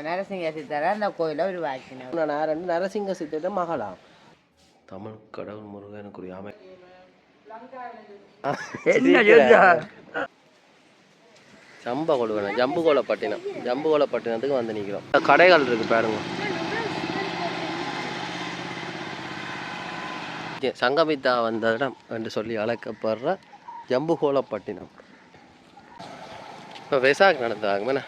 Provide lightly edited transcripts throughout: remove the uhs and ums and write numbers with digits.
நரசிங்க சித்தரை அந்த கோயிலை உருவாக்கினோம். நான் நரசிங்க சித்தரை மகளா தமிழ் கடவுள் முருகனுக்குரிய அமை ஜம்புகோலப்பட்டினம் ஜம்புகோலப்பட்டினத்துக்கு வந்து நிற்கிறோம். கடைகள் இருக்கு பாருங்க. சங்கமித்தா வந்த இடம் என்று சொல்லி அழைக்கப்படுற ஜம்புகோலப்பட்டினம். இப்போ வெசாக் நடந்தாங்க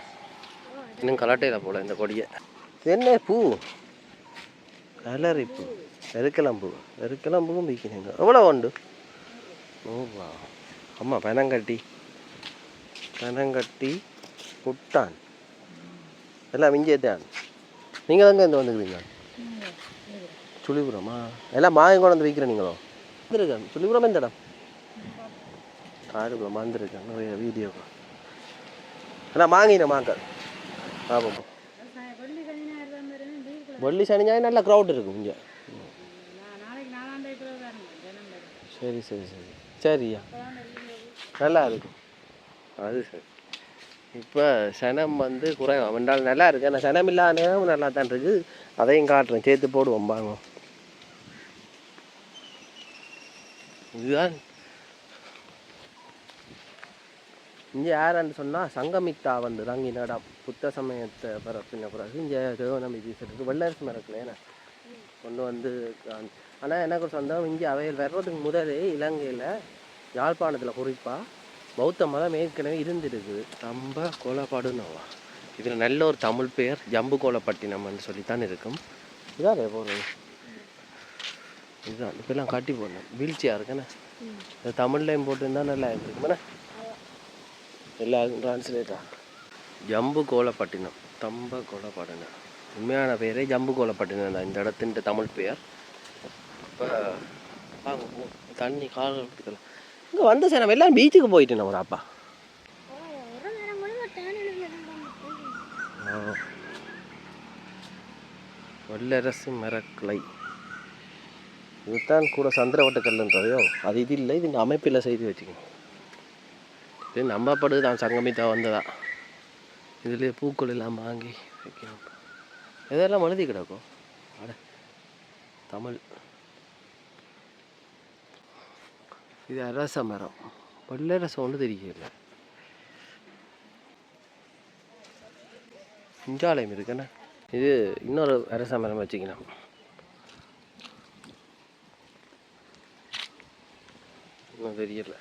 இன்னும் கலட்டையில் போல இந்த கொடியை. என்ன பூ? கலரி பூ, எருக்கலம்பூவும் விற்கிறீங்க. எவ்வளோ உண்டு? ஓவா அம்மா பனங்கட்டி புட்டான் எல்லாம் இங்கே தான். நீங்கள் தாங்க இந்த வந்துக்கிறீங்க சுழிபுரமா? எல்லாம் மாயம் கொண்டு வந்து விற்கிறேன். நீங்களும் வந்துருக்கேன் சுழிபுரம் எந்த இடம்? காடுக்குள்ள வந்துருக்கேன் நிறைய வீடியோ எல்லாம் வாங்கின மாக்கள். ஆமாம் வெள்ளி சனி ஞாயிறு நல்ல க்ரௌட் இருக்கும் இங்கே. சரி சரியா நல்லா இருக்கும். அது சரி. இப்போ சனம் வந்து குறையும் அவனால் நல்லா இருக்குது. ஆனால் சனம் இல்லாத நேரம் நல்லா தான் இருக்குது. அதையும் காட்டுறேன், சேர்த்து போடுவோம் பாங்க. இதுதான் இங்கே யாருன்னு சொன்னால் சங்கமித்தா வந்து ரங்கினடா புத்த சமயத்தை பின்ன பிறகு இங்கே தேவநம்பி இருக்குது. வெள்ளரசு மரக்குல கொண்டு வந்து. ஆனால் எனக்கு சொந்தம் இங்கே அவையில் வர்றதுக்கு முதலே இலங்கையில் யாழ்ப்பாணத்தில் குறிப்பாக பௌத்த மதம் ஏற்கனவே இருந்துருக்குது. ரொம்ப கோலப்பாடுன்னுவா. இதில் நல்ல ஒரு தமிழ் பெயர் ஜம்புகோலப்பட்டினம்னு சொல்லித்தான் இருக்கும். இதான் போடுறது இதுதான் இப்போல்லாம் காட்டி போடணும். வீழ்ச்சியாக இருக்குண்ணே. இந்த தமிழ்லையும் போட்டுருந்தா நல்லா இருக்குண்ணே. எல்லாருக்கும் டிரான்ஸ்லேட்டா ஜம்புகோலப்பட்டினம் கோலப்பட்டினம் உண்மையான பெயரே ஜம்புகோலப்பட்டினம் தான் இந்த இடத்தின் தமிழ் பெயர். இப்போ வாங்க தண்ணி கால் எடுத்துக்கலாம். இங்கே வந்த சார் நம்ம எல்லாம் பீச்சுக்கு போயிட்டேன் ஒரு அப்பா. வெள்ளரசு மரக்கிளை இதுதான் கூட சந்திரவட்டக்கல்லுன்றதையோ அது இது இல்லை. இது இந்த அமைப்பில் செய்து வச்சுக்கணும். இது நம்பப்படுது தான் சங்கமித்தா வந்ததா. இதுலேயே பூக்கள் எல்லாம் வாங்கி வைக்கணும். இதெல்லாம் எழுதி கிடக்கும். அட தமிழ். இது அரச மரம். வெள்ளரசம் ஒன்று தெரியல. இஞ்சாலயம் இருக்குண்ணே. இது இன்னொரு அரச மரம் வச்சுக்கணும். இன்னும் தெரியல.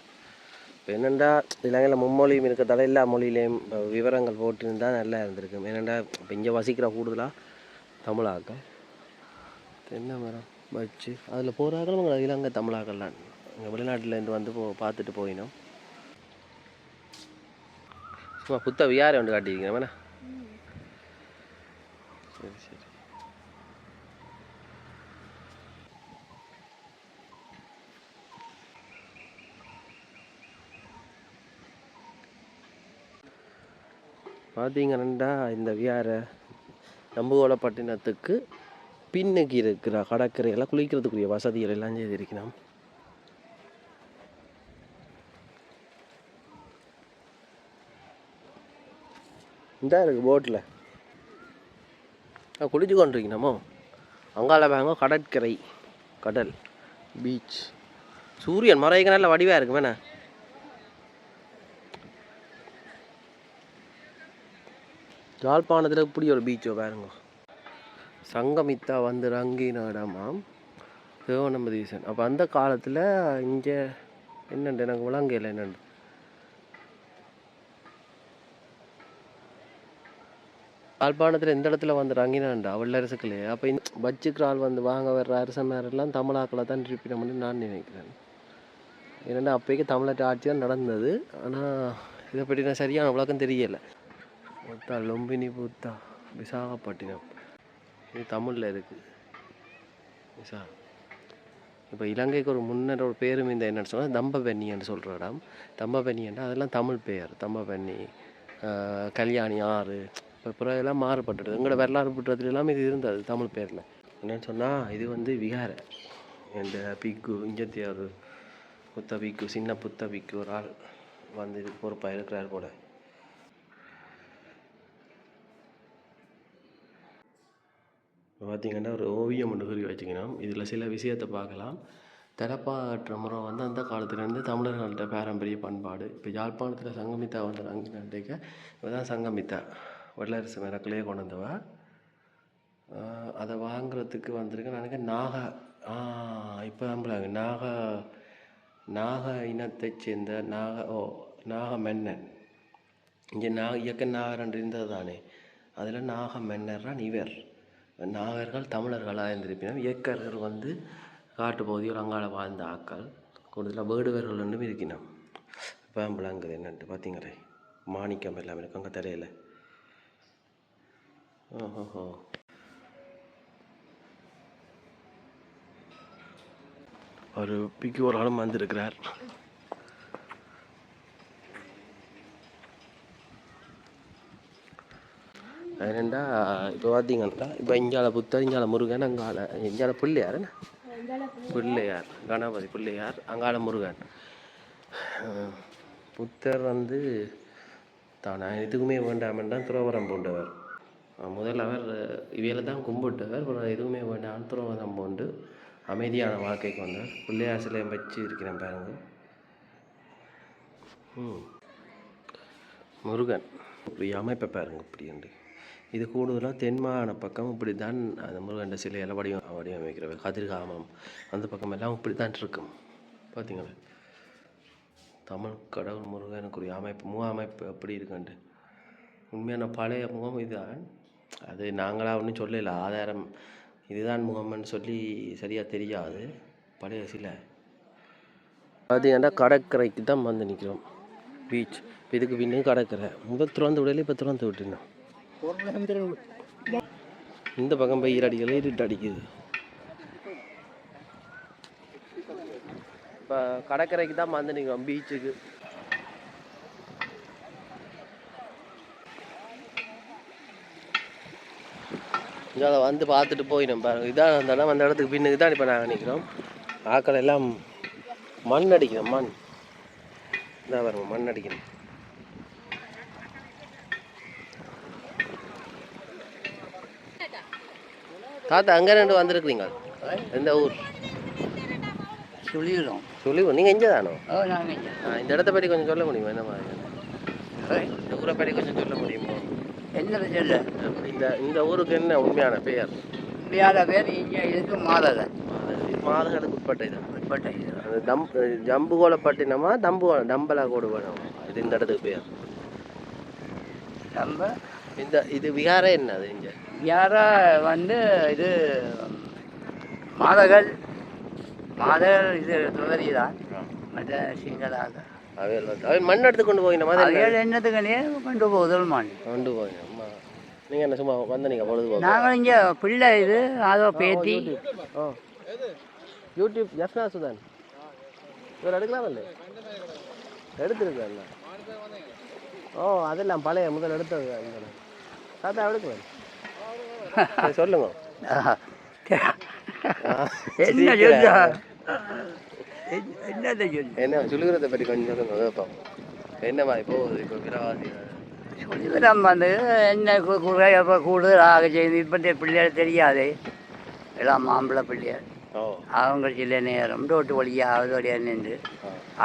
இப்போ என்னென்னா இலங்கையில் மும்மொழியும் இருக்கிறதால எல்லா மொழியிலையும் விவரங்கள் போட்டுருந்தால் நல்லா இருந்திருக்கு. ஏனெண்டா இப்போ இங்கே வசிக்கிற கூடுதலாக தமிழாக்க தென்னை மரம் வச்சு அதில் போகிறாக்களும் இலங்கை தமிழாக்கள்லாம் இங்கே வெளிநாட்டிலேருந்து வந்து பார்த்துட்டு போயினோம். சும்மா புத்த வியாரை வந்து காட்டியிருக்கேன் வேணா. சரி பார்த்தீங்கன்னா இந்த வியாரை ஜம்புகோலப்பட்டினத்துக்கு பின்னுக்கு இருக்கிற கடற்கரையெல்லாம் குளிக்கிறதுக்குரிய வசதிகள் எல்லாம் செய்திருக்கணும். இந்த இருக்குது போட்டில் குளிச்சு கொண்டிருக்கணுமோ. அங்கால வாங்க கடற்கரை கடல் பீச். சூரியன் மறைக்க நல்ல வடிவாக இருக்கு வேணா. யாழ்ப்பாணத்தில் இப்படி ஒரு பீச்சோ பாருங்க. சங்கமித்தா வந்து ரங்கின இடமாம் தேவநம்பதீசன். அப்போ அந்த காலத்தில் இங்கே என்னண்டு எனக்கு விளங்கல என்னண்டு. யாழ்ப்பாணத்தில் எந்த இடத்துல வந்து ரங்கினான்டா வெள்ளரசுக்களே. அப்போ பட்ஜுக்கு ஆள் வந்து வாங்க வர்ற அரசமாரெல்லாம் தமிழாக்களை தான் இருப்பினோம்னு நான் நினைக்கிறேன். ஏன்னா அப்போக்கு தமிழ்நாட்டு ஆட்சி தான் நடந்தது. ஆனால் இதை பற்றி நான் சரியான விளக்கம் தெரியலை. பூத்தா லொம்பினி பூத்தா விசாகப்பட்டினம் இது தமிழில் இருக்குது விசா. இப்போ இலங்கைக்கு ஒரு முன்னர் ஒரு பேரும் இந்த என்னென்னு சொன்னால் தம்பபென்னின்னு சொல்கிற இடம். தம்பபென்னின்னா அதெல்லாம் தமிழ் பெயர். தம்பபென்னி, கல்யாணி ஆறு. இப்போ பிறகு மாறுபட்டுடுது. எங்களோட வரலாறு புற்றத்தில் எல்லாமே இது இருந்தது தமிழ் பேரில். என்னென்னு சொன்னால் இது வந்து விகாரை. இந்த பிக்கு இஞ்சத்தி ஒரு புத்த பிக்கு சின்ன புத்த பிக்கு ஒரு ஆள் வந்து இது பொறுப்பாக இருக்கிறார் போல. பார்த்திங்கன்னா ஒரு ஓவியம் ஒன்று குறி வச்சுக்கணும். இதில் சில விஷயத்தை பார்க்கலாம். தலப்பாற்ற முறை வந்து அந்த காலத்துலேருந்து தமிழர்கள்ட்ட பாரம்பரிய பண்பாடு. இப்போ யாழ்ப்பாணத்தில் சங்கமித்தா வந்து அங்கே இதுதான் சங்கமித்தா வல்லரசு மிரக்கலையே கொண்டு வந்தவா. அதை வாங்குறதுக்கு வந்திருக்கு நினைக்க இப்போ நம்பலாங்க நாக இனத்தைச் சேர்ந்த நாக மன்னன். இங்கே இயக்க நாகரன் இருந்தது தானே, அதில் நாக மன்னர்தான் இவர். நாகர்கள் தமிழர்களாக இருந்திருப்பினும் இயக்கர்கள் வந்து காட்டு பகுதியில் அங்கால வாழ்ந்த ஆக்கள் கூடுதலாக வேடுவர்கள் ஒன்றும் இருக்கணும். பாம்புலாங்குது என்னன்ட்டு பார்த்தீங்களே, மாணிக்கம் எல்லாமே இருக்கு அங்கே தலையில். ஓஹோ, ஒரு பிக்கு ஒரு ஆளும் வந்திருக்கிறார். என்னென்னா இப்போ பார்த்தீங்கன்னா இப்போ இஞ்சால புத்தர், இஞ்சால முருகன், அங்கால இஞ்சால பிள்ளையார், கணபதி பிள்ளையார், அங்கால முருகன். புத்தர் வந்து தான் எதுக்குமே வேண்டாமல் தான் துறவரம் பூண்டவர். முதல் அவர் இவையில தான் கும்பிட்டவர். எதுவுமே வேண்டாம் துறவரம் பூண்டு அமைதியான வாழ்க்கைக்கு வந்தார். பிள்ளையார் சிலையை வச்சு இருக்கிறேன் பாருங்க. முருகன் இப்படி அமைப்பை பாருங்க இப்படி உண்டு. இது கூடுதலாக தென்மாகாண பக்கம் இப்படி தான் அந்த முருகன் சிலையெல்லாம் வடிவமைக்கிற கதிர்காமம் அந்த பக்கம் எல்லாம் இப்படி தான் இருக்கும். பார்த்தீங்களா, தமிழ் கடவுள் முருகனுக்குரிய முக அமைப்பு எப்படி இருக்குன்ட்டு. உண்மையான பழைய முகம் இதுதான். அது நாங்களாக ஒன்றும் சொல்லலை, ஆதாரம் இதுதான் முகம்னு சொல்லி சரியாக தெரியாது. பழைய சிலை பார்த்தீங்கன்னா கடற்கரைக்கு தான் வந்து நிற்கிறோம். பீச் இதுக்கு பின்னே கடற்கரை. முதல் திறந்து விடல, இப்போ திறந்து விட்டுருந்தோம். இந்த பக்கம் போய் ஈரடிக்கல, இருட்டு அடிக்குது. இப்போ கடற்கரைக்கு தான் வந்து நிற்கிறோம், பீச்சுக்கு. இங்கே அதை வந்து பார்த்துட்டு போயிடும் பாருங்க. இதான் அந்த இடம், அந்த இடத்துக்கு பின்னுக்கு தான் இப்போ நாங்கள் நிற்கிறோம். ஆக்கள் எல்லாம் மண் அடிக்கிறோம். மண் இதான் பாருங்க, மண் அடிக்கணும். தாத்தா அங்கே ரெண்டு வந்திருக்கிறீங்க. எந்த ஊர்? சொல்லிடுவோம். நீங்கள் எங்கே தானோ? இந்த இடத்த பற்றி கொஞ்சம் சொல்ல முடியுமா? என்ன மாதிரி இந்த ஊரை பற்றி கொஞ்சம் சொல்ல முடியுமா? என்ன சொல்ல? இந்த ஊருக்கு என்ன உண்மையான பெயர்? உண்மையான பேர் இங்கே இருக்கு மாதகன். மாதகனுக்கு உட்பட்ட இது ஜம்புகோலப்பட்டினமா தம்பலா கோடு வேணும். இது இந்த இடத்துக்கு பேர் இது விகாரம். என்ன அது? இங்கே விகாரம் வந்து இது மாதகள் இது துவரி தான். மற்ற சிங்களாக அவையில் மண் எடுத்து கொண்டு போயினோம். என்னத்துக்குனே கொண்டு போகுதல் மாணி கொண்டு போயினோம். நீங்கள் என்ன சும்மா வந்து நீங்கள் பொழுது நாங்கள் இங்கே பிள்ளை இது அதோ பேத்தி யூடியூப் ஜஸ்னா சுதான் இவர் எடுக்கலாம் இல்லை எடுத்துருக்கா? அதெல்லாம் பழைய முதல் எடுத்தது. தாத்தா எடுக்குவேன் சொல்லுங்க. என்ன சொல்லுகிறத பற்றி கொஞ்சம் சொல்லுங்க. வைப்போம் என்னம்மா இப்போ இப்போ விரவாசி சொல்லிவிடம் வந்து என்ன கூடுதலாக செய்து இப்போ பிள்ளைகள் தெரியாது. எல்லாம் மாம்பிள்ளை பிள்ளைகள். அவங்க சில நேரம் ரோட்டு வழியாக வழியாக நின்று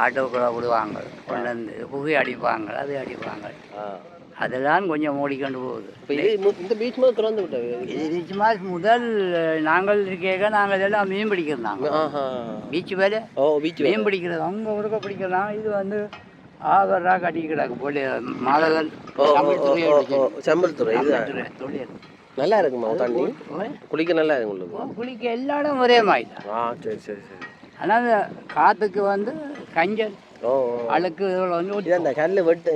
ஆட்டோக்குள்ள விடுவாங்க, கொண்டு வந்து புகை அடிப்பாங்க, அது அடிப்பாங்க. அதெல்லாம் கொஞ்சம் மூடிக்கொண்டு போகுது. இந்த பீச் மாதிரி திறந்து விட்டது. பீச் மாதிரி முதல் நாங்கள் இருக்கேங்க நாங்கள் எல்லாம் மீன் பிடிக்கிறதாங்க. பீச் வேலை மீன் பிடிக்கிறது அவங்க ஒருக்க பிடிக்கலாம். இது வந்து ஆவராக கட்டிக்கிறாங்க போல மாதவன் செம்பல்துறை தொழில் நல்லா இருக்குமா? தண்ணி குளிக்க நல்லா இருக்கு உங்களுக்கு? குளிக்க எல்லா இடம் ஒரே மாதிரி தான். சரி சரி சரி. ஆனால் காற்றுக்கு வந்து கஞ்சல் அழுக்கு அந்த கல் வெட்டு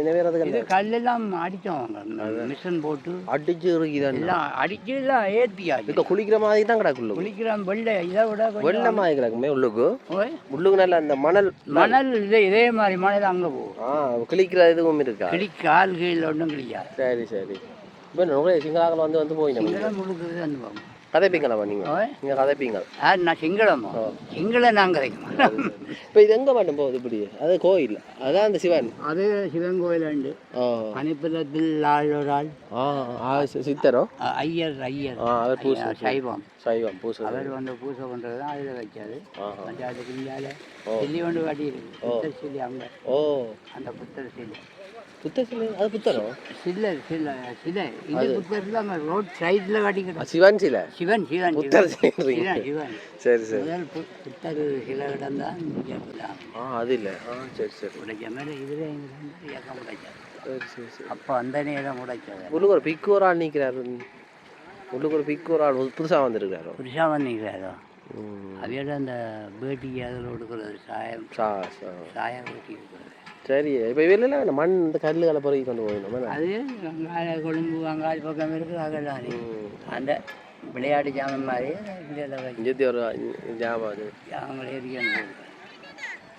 இது கல்லெல்லாம் அடித்தவங்க மிஷின் போட்டு அடிச்சு எல்லாம் அடிச்சு எல்லாம் ஏற்றியாச்சு. இப்போ குளிக்கிற மாதிரி தான் கிடக்குள்ள குளிக்கிற வெள்ளை இதை விட வெள்ளை மாதிரி கிடக்குமே. உள்ளுக்கு நல்ல அந்த மணல் இதே மாதிரி மணல் அங்கே போகும். கிளிக்கிற இதுவும் இருக்கா? கால் கீழே ஒன்றும் கிளிக்காது. சரி சரி. இப்போ நிறைய சிங்களாக்கள் வந்து போயிடும். முழுக்குது வந்து கதைப்பீங்களாம்மா நீங்கள் கதைப்பீங்க? நான் சிங்களமோ சிங்களம் நான் கதைக்கணும். இப்போ இது எங்கே மட்டும் போகுது இப்படி? அது கோயில், அதான் அந்த சிவன், அது சிவன் கோயில் உண்டு. அனுப்புறத்தில் ஆள் ஒரு ஆள் சித்தரோ ஐயர் அவர் பூசை சைவம் பூசை அவர் வந்து பூசை பண்ணுறது தான் அதில் வச்சாது. மற்ற அதுக்கு இந்தியாவில் சில்லி கொண்டு காட்டியிருக்கு, புத்தர் சில்லி அங்கே. அந்த புத்தர் சிலை அது புத்தரோ சிலை இது புத்தர் சிலை அங்கே ரோட் சைடில் காட்டிக்கிட்டு சிவன் சிலை சிவன் புத்தர் சிவன் சரி சரி முதல் புத்தர் சிலை இடம் தான் அது இல்லை சரி உடைச்ச மாதிரி இதில் இயக்கம் உடைச்சாது. சரி அப்போ அந்த நேரம் உடைச்சது. உள்ளுக்கு ஒரு பிக்கு ஒரு ஆள் நிற்கிறாரு, உள்ளுக்கு ஒரு பிக்கு ஒரு ஆள் புதுசாக வந்துருக்காரோ அவையோட அந்த பேட்டி அதில் கொடுக்குறது சாயம் வெட்டி கொடுக்குறது. சரி இப்போ வெளியில் மண் இந்த கல்லுகளை பிறகு கொண்டு போகணும். அது வெங்காய கொழும்பு வெங்காய பக்கம் இருக்குது. அதெல்லாம் அந்த விளையாட்டு ஜாமன் மாதிரி இங்கே ஒரு ஜாமான் அது அவங்களே இருக்கணும்.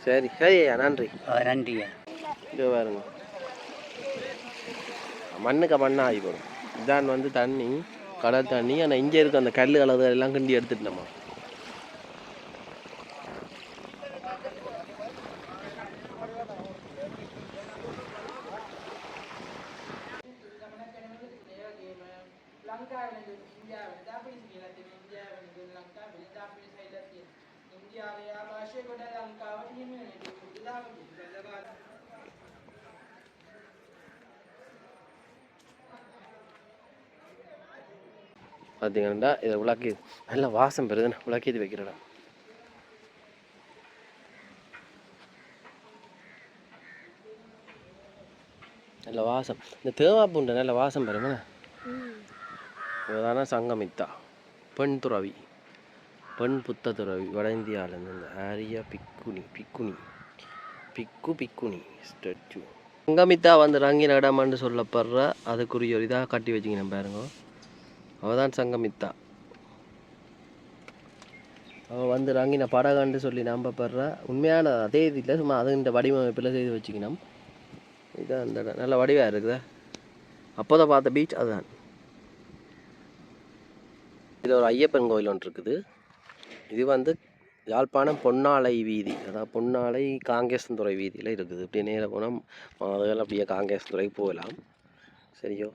சரி ஐயா நன்றியா. இங்கே பாருங்க, மண்ணுக்கு மண்ணாக ஆகி போகும். இதான் வந்து தண்ணி, கடல் தண்ணி. ஆனால் இங்கே இருக்க அந்த கல் அளவு எல்லாம் கிண்டி எடுத்துட்டு நம்ம பார்த்தீங்கன்னா இதை விளக்கி நல்லா வாசம் பெறுதுன்னு விளக்கி இது வைக்கிறடா. நல்ல வாசம், இந்த தேவாப்புண்ட நல்ல வாசம் பெறுமே. இதுதான சங்கமித்தா பெண் துறவி, பெண் புத்த துறவி, வட இந்தியாவிலேருந்து இந்த ஆரியா பிக்குனி ஸ்டாச்சு. சங்கமித்தா வந்து ரங்கின இடமான்னு சொல்லப்படுற அதுக்குரிய ஒரு இதாக கட்டி வச்சிங்க பாருங்க. அவதான் சங்கமித்தா. அவள் வந்து ரங்கின படகான்னு சொல்லி நம்பப்படுற உண்மையான அதே இதில் சும்மா அது இந்த வடிவமைப்பில் செய்து வச்சுக்கணும். இதுதான் அந்த இடம் நல்ல வடிவாக இருக்குதா. அப்போதான் பார்த்த பீச் அதுதான். இதில் ஒரு ஐயப்பன் கோயில் ஒன்று இருக்குது. இது வந்து யாழ்ப்பாணம் பொன்னாலை வீதி, அதாவது பொன்னாலை காங்கேசன்துறை வீதியில் இருக்குது. இப்படியே நேராக போனால் அதெல்லாம் அப்படியே காங்கேசன்துறைக்கு போகலாம். சரியோ,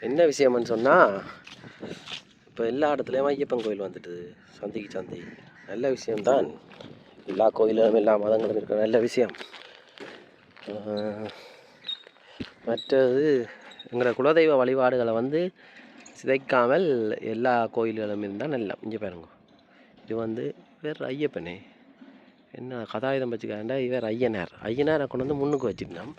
என்ன விஷயம்னு சொன்னால் இப்போ எல்லா இடத்துலையும் ஐயப்பன் கோயில் வந்துட்டு சந்தை நல்ல விஷயம்தான். எல்லா கோயிலும் எல்லா மதங்களும் இருக்கிற நல்ல விஷயம். மற்றது எங்களோட குலதெய்வ வழிபாடுகளை வந்து சிதைக்காமல் எல்லா கோயில்களும் இருந்தால் நல்லா. இங்கே பாருங்க, இது வந்து வேறு ஐயப்பனே என்ன கதாயுதம் வச்சுக்காண்டா, இவர் ஐயனாரை கொண்டு வந்து முன்னுக்கு வச்சுருந்தோம்.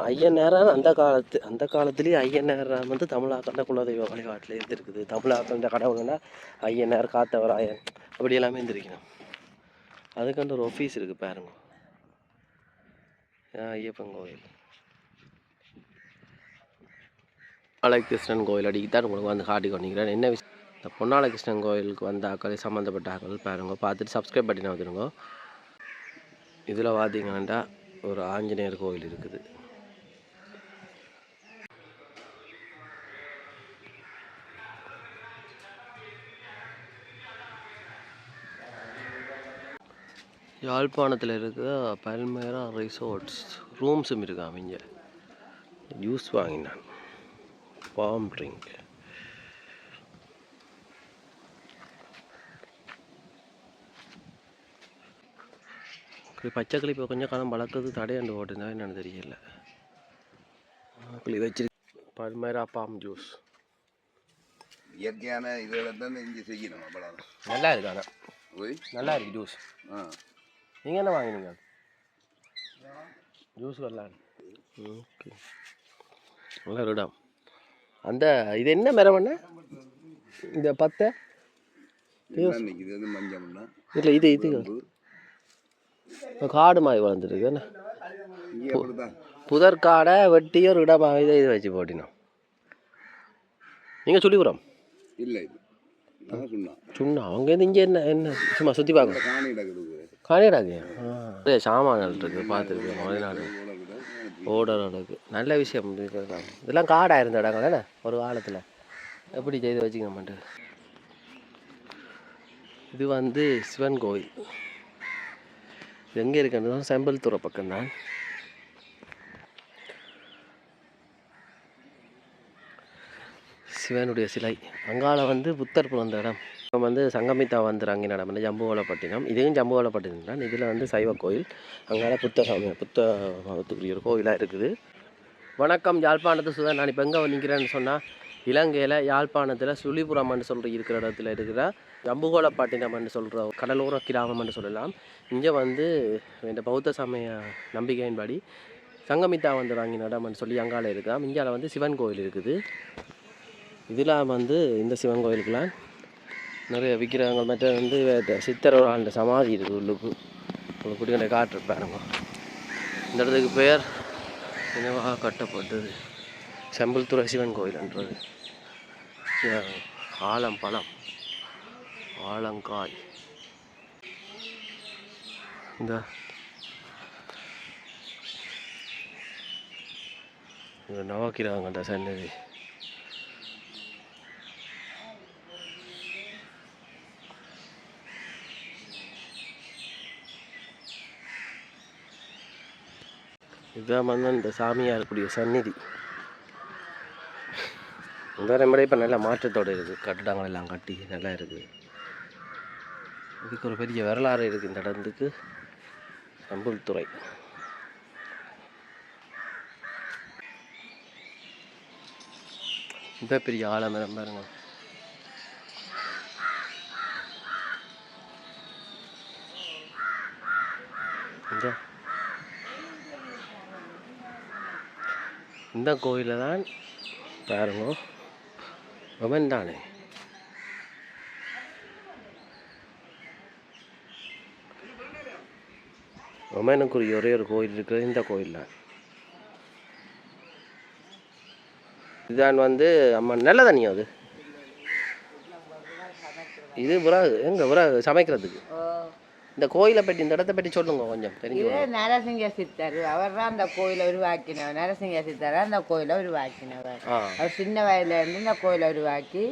ஐயனாரான் அந்த காலத்துலேயே ஐயனாரான் வந்து தமிழாக்கண்ட குலதெய்வ வழிபாட்டில் இருந்திருக்குது. தமிழாக்கண்ட கடவுள்னா ஐயனார், காத்தவராயன் அப்படி எல்லாமே இருந்திருக்கணும். அதுக்காண்ட ஒரு ஆஃபீஸ் இருக்குது பாருங்க, ஐயப்பன் கோயில். பொன்னாலை கோயில் அடிக்கிட்டார் உங்களுக்கு வந்து காட்டி கொண்டிருக்கிறேன். என்ன விஷயம், இந்த பொன்னாலை கிருஷ்ணன் கோயிலுக்கு வந்த ஆக்கள் சம்மந்தப்பட்ட ஆக்கள் பாருங்க, பார்த்துட்டு சப்ஸ்கிரைப் பண்ணி வந்துடுங்க. இதில் பார்த்தீங்கன்னா ஒரு ஆஞ்சநேயர் கோயில் இருக்குது. யாழ்ப்பாணத்தில் இருக்கிற பல்மேரா ரிசோர்ட்ஸ் ரூம்ஸும் இருக்காம. இங்கே ஜூஸ் வாங்கினான், பாம் ட்ரிங்க். பச்சை கிளி இப்போ கொஞ்சம் காலம் வளர்க்குறது தடையாண்டு ஓட்டுனா என்னன்னு தெரியல. கிளி வச்சிருக்கு பல்மேரா பாம் ஜூஸ். இயற்கையான இதில் தான் இங்கே செய்யணும். அவ்வளோ நல்லா இருக்கு, ஆனால் நல்லா இருக்கு ஜூஸ். நீங்கள் என்ன வாங்கினீங்க? ஜூஸ் நல்லா இருக்கு. ஓகே, நல்லா இருக்குடா. அந்த இது என்ன மரம்ண்ணா இந்த பத்தை? இல்லை இது காடு மாதிரி வளர்ந்துருக்கு. புதற்காடை வெட்டி ஒரு இடமாக இது வச்சு போட்டினோம். நீங்கள் சொல்லிக்கிறோம் இல்லை சுண்ணா அங்கேருந்து இங்கே என்ன சும்மா சுற்றி பார்க்கணும். காணிடாக்கு சாமான்கள் இருக்குது பார்த்துருக்கேன். மலைநாடு ஓட நடக்கு நல்ல விஷயம் இதெல்லாம். இதெல்லாம் காடாக இருந்த இடங்கள் தானே ஒரு காலத்தில். எப்படி செய்து வச்சுக்க மாட்டேன். இது வந்து சிவன் கோயில். இது எங்கே இருக்குன்னு செம்பல்துறை பக்கம்தான். சிவனுடைய சிலை. அங்கால வந்து புத்தர் பிறந்த இடம். வந்து சங்கமித்தா வந்துறாங்க இடம் வந்து ஜம்புவலப்பட்டினம். இதுவும் ஜம்புவலப்பட்டினம் தான். இதில் வந்து சைவ கோயில். அங்கால புத்த மதத்துக்குரிய ஒரு கோயிலாக இருக்குது. வணக்கம், யாழ்ப்பாணத்து சுதன். நான் இப்போ எங்கே நிற்கிறேன்னு சொன்னால் இலங்கையில் யாழ்ப்பாணத்தில் சுழிபுரம்னு சொல்கிற இருக்கிற இடத்துல இருக்கிற ஜம்புகோலப்பட்டினம்னு சொல்கிற கடலோர கிராமம்னு சொல்லலாம். இங்கே வந்து இந்த பௌத்த சமய நம்பிக்கையின்படி சங்கமித்தா வந்துறாங்க இடம்னு சொல்லி அங்கால இருக்கலாம். இங்கால வந்து சிவன் கோயில் இருக்குது. இதில் வந்து இந்த சிவன் கோயிலுக்கெல்லாம் நிறைய விக்கிரகங்கள் மற்ற வந்து சித்தரோட அந்த சமாதி இருக்குது. உள்ளுக்கு உங்களுக்கு குடிக்கொண்டே காட்டிருப்பாருங்க. இந்த இடத்துக்கு பேர் என்னவாக கட்டப்பட்டது செம்பல்துறை சிவன் கோயில்ன்றது. ஆலம்பழம், ஆலங்காய், இந்த நவக்கிரகங்கள்ட சன்னதி. இதுதான் வந்து இந்த சாமியாக இருக்கக்கூடிய சந்நிதி. வேறு முறை இப்போ நல்லா மாற்றத்தோடு இருக்குது. கட்டிடங்கள் எல்லாம் கட்டி நல்லா இருக்குது. இதுக்கு ஒரு பெரிய வரலாறு இருக்குது இந்த இடத்துக்கு. செம்பல்துறை இந்த பெரிய ஆலமரம் பாருங்க. இந்த கோயிலில் தான் பாருங்க ரொமன் தானே. ரொமனுக்குரிய ஒரே ஒரு கோயில் இருக்கிறது இந்த கோயில் தான். இதுதான் வந்து அம்மா நல்ல தண்ணியும் அது. இது புறாகு எங்கே புறாகு சமைக்கிறதுக்கு. இந்த கோயிலை பற்றி இந்த இடத்த பற்றி சொல்லுங்க கொஞ்சம் தெரிஞ்சு. நரசிங்க சித்தர் அவர் தான் அந்த கோயிலை உருவாக்கினவர். நரசிங்க சித்தர் அந்த கோயிலை உருவாக்கினவர். அவர் சின்ன வயதுலேருந்து இந்த கோயிலை உருவாக்கி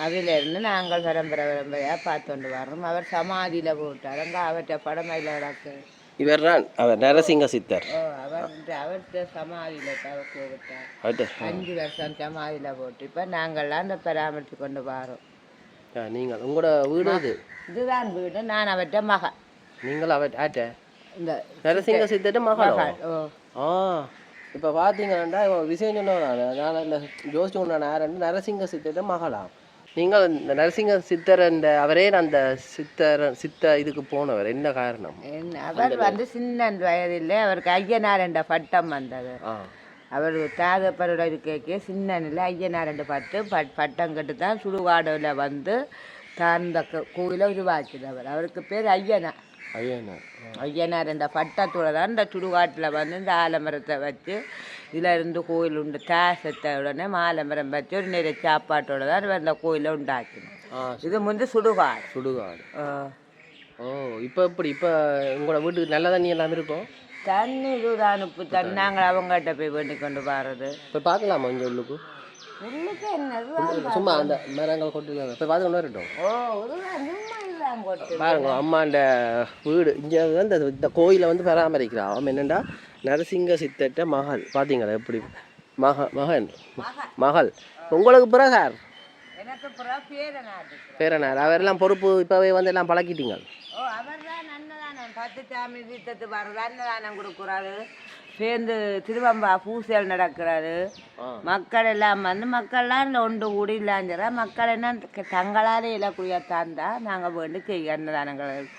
அதிலிருந்து நாங்கள் பரம்பரையாக பார்த்துட்டு வரோம். அவர் சமாதியில் போட்டார். அங்கே அவர்கிட்ட படமையில் கிடக்கு. இவர் தான் அவர் நரசிங்க சித்தர். அவர்கிட்ட சமாதியில் போட்டார். 5 வருஷம் சமாதியில் போட்டு இப்போ நாங்கள்லாம் அந்த பராமரித்து கொண்டு வரோம். நீங்கள் உங்களோட வீடு அது? இதுதான் வீடு. நான் அவர்கிட்ட மகன். நீங்கள் அவர்கிட்ட இந்த நரசிங்க சித்தர்கிட்ட மகள். இப்போ பார்த்தீங்கன்னா விஷயம் சொன்னவன் நான் இல்லை ஜோசிச்சு கொண்டான் யாருன்னு நரசிங்க சித்தர்கிட்ட மகளாம். நீங்கள் இந்த நரசிங்க சித்தர் அந்த அவரே அந்த சித்த இதுக்கு போனவர் என்ன காரணம்? அவர் வந்து சின்ன வயதில் அவருக்கு ஐயனார் என்ற பட்டம் வந்தது. அவர் தாகப்பரோட இருக்க சின்னனில் ஐயனார் என்ற பட்டம் கட்டு தான் சுடுகாடில் வந்து தான் இந்த கோயிலை உருவாக்கினவர். அவருக்கு பேர் ஐயனார். ஐயனார் என்ற பட்டத்தோடு தான் இந்த சுடுகாட்டில் வந்து இந்த ஆலமரத்தை வச்சு இதில் இருந்து கோயில் உண்டு தாசத்தை உடனே ஆலமரம் வச்சு ஒரு நிறைய சாப்பாட்டோடு தான் இந்த கோயிலை உண்டாக்கினோம். இது வந்து சுடுகாடு. இப்போ எப்படி இப்போ உங்களோட வீட்டுக்கு நல்ல தண்ணி எல்லாம் இருக்கும்? தண்ணி இதுதான் உப்பு தண்ணி. நாங்கள் அவங்ககிட்ட போய் வேண்டி கொண்டு வர்றது. இப்போ பார்க்கலாமா இங்கே உள்ளுக்கு சும்மா அந்த மரங்கள் கொண்டு இப்போ பார்த்து கொண்டு வரட்டும். பாருங்க அம்மாண்ட வீடு இங்கே வந்து இந்த கோயிலை வந்து பராமரிக்கிறா. அவன் என்னென்னா நரசிங்க சித்தட்ட மகள். பார்த்தீங்களா எப்படி மகள். உங்களுக்கு பிறகு சார் பேரனார் அவரெல்லாம் பொறுப்பு இப்போவே வந்து எல்லாம் பழக்கிட்டீங்க. பத்துச்சாமி தீர்த்தத்து வர்றது அன்னதானம் கொடுக்குறாரு. சேர்ந்து திருவம்பா பூசல் நடக்கிறாரு. மக்கள் எல்லாம் வந்து மக்கள்லாம் ஒன்று கூடி இல்லாஞ்சிடா. மக்கள் என்ன தங்களால் இலக்குரியத்தான் தான் நாங்கள் வேண்டு செய்ய அன்னதானங்கள்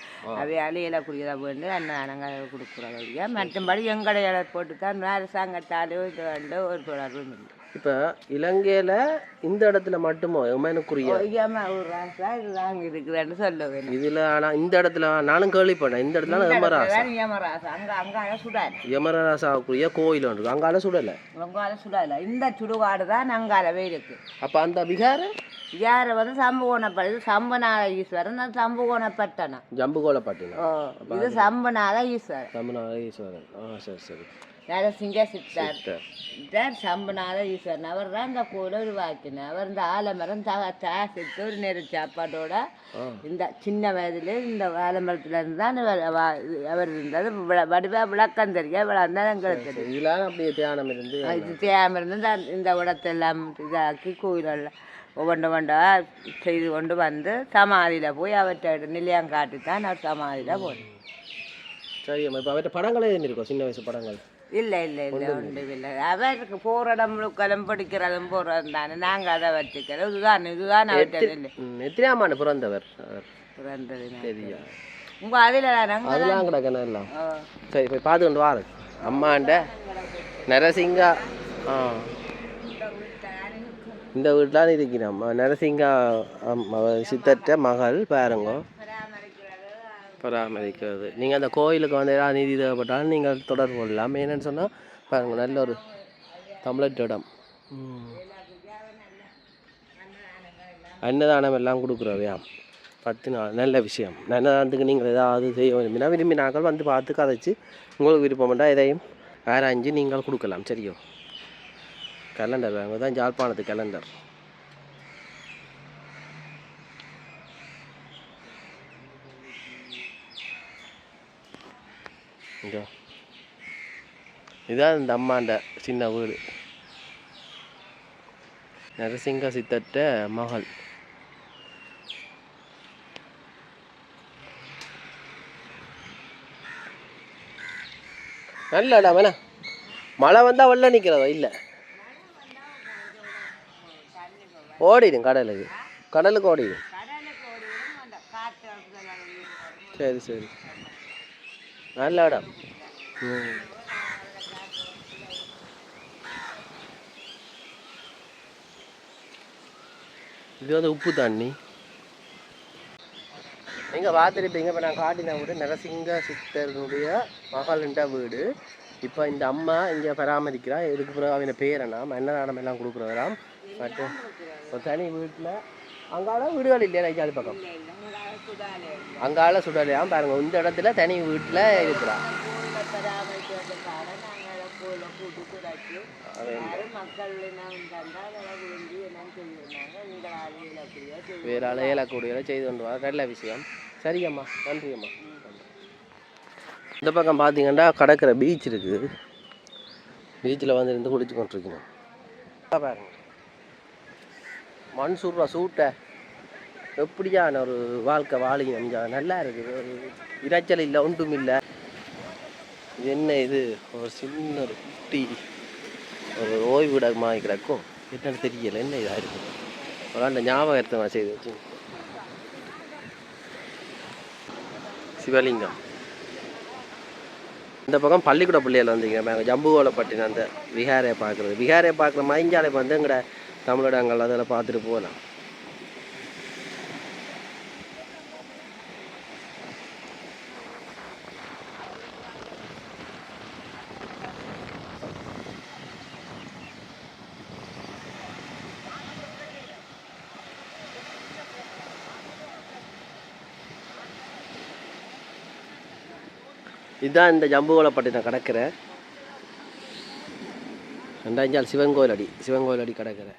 அவையால் இலக்குரியதாக வேண்டு அன்னதானங்கள் கொடுக்குறோம். மற்றபடி எங்களை இலை போட்டு தான் அரசாங்கத்தாலே இது வந்து ஒரு தொடர்பும் இல்லை. இப்போ இலங்கையில் இந்த இடத்துல மட்டுமோ எமனுக்குரிய இருக்குதுன்னு சொல்லுவேன். இதில் ஆனால் இந்த இடத்துல நானும் கேள்விப்பட்டேன். இந்த இடத்துல யமராசாவுக்குரிய கோயில் ஒன்று அங்கால சுடலை. இந்த சுடுகாடு தான் அங்காலவே இருக்கு. அப்போ அந்த விகாரை வந்து சம்புகோணப்பட்டு சம்பநாத ஈஸ்வரன். ஜம்புகோணப்பட்டினம். ஜம்புகோணப்பட்டினம். இது சம்பநாத ஈஸ்வரன். சம்பநாத ஈஸ்வரன். சரி சரி. நரசிங்க சித்தார் சித்தர். தான் சம்பனாத ஈஸ்வரன் அவர் தான் இந்த கோயிலை உருவாக்கினார். அவர் இந்த ஆலமரம் தாசித்து ஒரு நேர சாப்பாட்டோட இந்த சின்ன வயதுல இந்த ஆலமரத்துல இருந்து தான் அவர் இருந்தது. வடிவா விளக்கம் தெரிய தான் எங்களுக்கு தெரியும். இதெல்லாம் அப்படியே தியானம் இருந்து இது தேயாமல் இருந்து இந்த இடத்தெல்லாம் இதாக்கி கோயிலில் ஒவ்வொன்றா செய்து கொண்டு வந்து சமாதியில் போய் அவற்றை நிலையம் காட்டி தான் அவர் சமாதியில் போனோம். சரி அம்மா. இப்போ அவர்கிட்ட படங்களே இருக்கும், சின்ன வயசு படங்கள்? இல்லை இல்லை இல்லை ஒன்றும் இல்லை. அவருக்கு போகிற இடம் முழுக்கலும் படிக்கிறதும் போகிறது தானே. நாங்கள் அதை வச்சுக்கிறோம். இதுதான் அவர்கிட்ட இல்லை. எத்தனையாம் ஆண்டு பிறந்தவர் அவர்? பிறந்தது சரியா? உங்கள் அதில் நாங்கள் அதெல்லாம் கிடக்கணும் எல்லாம். சரி போய் பார்த்து கொண்டு வாரு. அம்மாண்ட நரசிங்கா இந்த வீட்டில் இருக்கிறோம். நரசிங்கா சித்தற்ற மகள் பாருங்க பராமரிக்கிறது. நீங்கள் அந்த கோயிலுக்கு வந்து ஏதாவது நீதி தேவைப்பட்டாலும் நீங்கள் தொடர்பு கொள்ளலாம். என்னென்னு சொன்னால் பாருங்கள், நல்ல ஒரு தமிழர் இடம். அன்னதானம் எல்லாம் கொடுக்குறவையா 10 நாள். நல்ல விஷயம். அன்னதானத்துக்கு நீங்கள் ஏதாவது செய்ய விரும்பினா விரும்பினாக்கள் வந்து பார்த்து கதைச்சி உங்களுக்கு விருப்பம்ண்டா எதையும் ஆராய்ஞ்சு நீங்கள் கொடுக்கலாம். சரியோ? கேலண்டர் வாங்க தான் ஜாழ்ப்பாணத்து கேலண்டர். இதுதான் இந்த அம்மாண்ட சின்ன வீடு. நரசிங்க சித்தற்ற மகள். நல்ல இடம் வேணா. மழை வந்தால் வெள்ளம் நிற்கிறதோ இல்லை, ஓடிடும் கடலுக்கு ஓடிடும். சரி சரி, நல்ல இடம். இது வந்து உப்பு தண்ணி. நீங்கள் பார்த்துருப்பீங்க. இப்போ நான் காட்டின வீடு நரசிங்க சித்தருடைய மகளின்ட வீடு. இப்போ இந்த அம்மா இங்கே பராமரிக்கிறா. இதுக்கு பிறகு அவன பேரனாம் அன்னதானம் எல்லாம் கொடுக்குறவராம். மற்றும் இப்போ தனி வீட்டில் அங்கால வீடுகள் இல்லையா? அது பக்கம் அங்கால சுடலையாம். பாருங்க, இந்த இடத்துல தனி வீட்டில் இருக்கிறா. வேற ஏலக்கூடியதை செய்து கொண்டு வர நல்ல விஷயம். சரி அம்மா, நன்றி அம்மா. இந்த பக்கம் பார்த்தீங்கன்னா கடற்கரை பீச் இருக்குது. பீச்சில் வந்து இருந்து குடிச்சு கொண்டிருக்கணும். பாருங்க, மண் சுடுற சூட்டை எப்படியான ஒரு வாழ்க்கை வாழிங்க. நல்லா இருக்குது. ஒரு இறைச்சல் இல்லை, ஒன்றும் இல்லை. இது என்ன? இது ஒரு சின்ன ஒரு குட்டி ஒரு ஓய்விடமாக கிடக்கும். என்னன்னு தெரியலை. என்ன இதாக இருக்குது? ஒரு அந்த ஞாபகத்தை செய்து வச்சு சிவலிங்கம். இந்த பக்கம் பள்ளிக்கூட பிள்ளைகள் வந்தீங்க. ஜம்புகோலப்பட்டினம் அந்த விகாரையை பார்க்குறது. விகாரையை பார்க்குற மைஞ்சாலை வந்து எங்கட தமிழடங்கள் அதில் பார்த்துட்டு போகலாம். இதுதான் இந்த ஜம்புகோலப்பட்டினம் கடற்கரை. 2 சிவன் கோயில் அடி கடற்கரை.